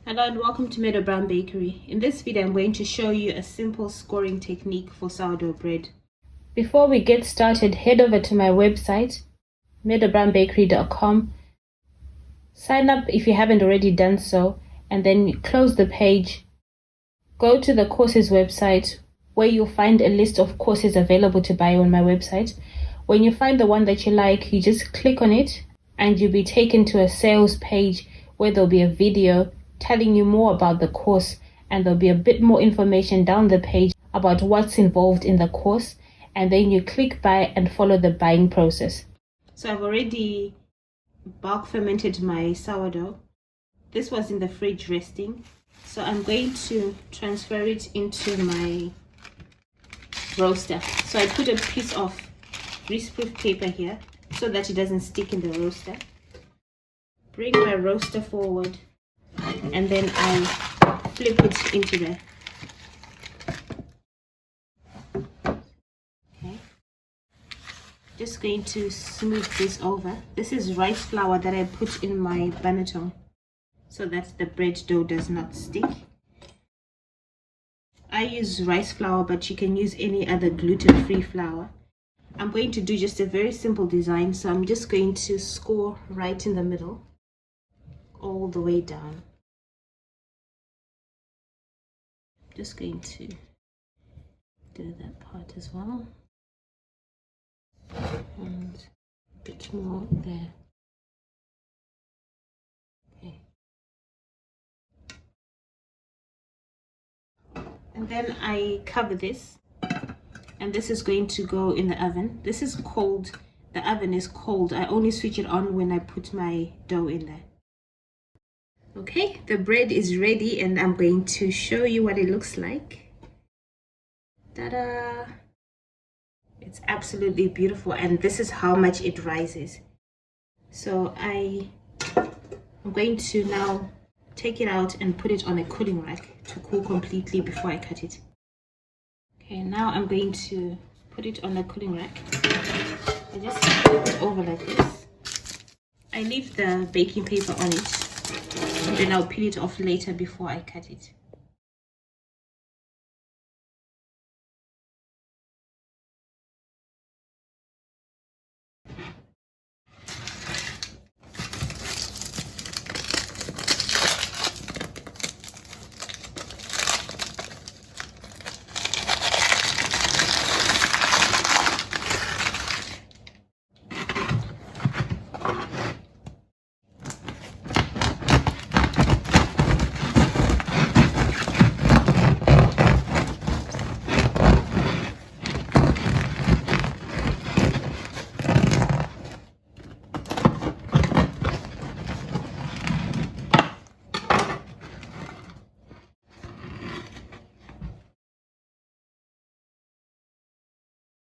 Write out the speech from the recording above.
Hello and welcome to Meadow Bakery. In this video, I'm going to show you a simple scoring technique for sourdough bread. Before we get started, head over to my website, meadowbakery.com. Sign up if you haven't already done so, and then close the page. Go to the courses website where you'll find a list of courses available to buy on my website. When you find the one that you like, you just click on it and you'll be taken to a sales page where there'll be a video telling you more about the course, and there'll be a bit more information down the page about what's involved in the course, and then you click buy and follow the buying process. So I've already bulk fermented my sourdough. This was in the fridge resting, so I'm going to transfer it into my roaster. So I put a piece of greaseproof paper here so that it doesn't stick in the roaster. Bring my roaster forward and then I flip it into there. Okay. Just going to smooth this over. This is rice flour that I put in my banneton so that the bread dough does not stick. I use rice flour, but you can use any other gluten-free flour. I'm going to do just a very simple design, so I'm just going to score right in the middle, all the way down. Just going to do that part as well, and a bit more there. Okay. And then I cover this, and this is going to go in the oven. This is cold. The oven is cold. I only switch it on when I put my dough in there. Okay, the bread is ready and I'm going to show you what it looks like. Ta-da! It's absolutely beautiful, and this is how much it rises. So I'm going to now take it out and put it on a cooling rack to cool completely before I cut it. Okay, now I'm going to put it on a cooling rack. I just flip it over like this. I leave the baking paper on it, and then I'll peel it off later before I cut it.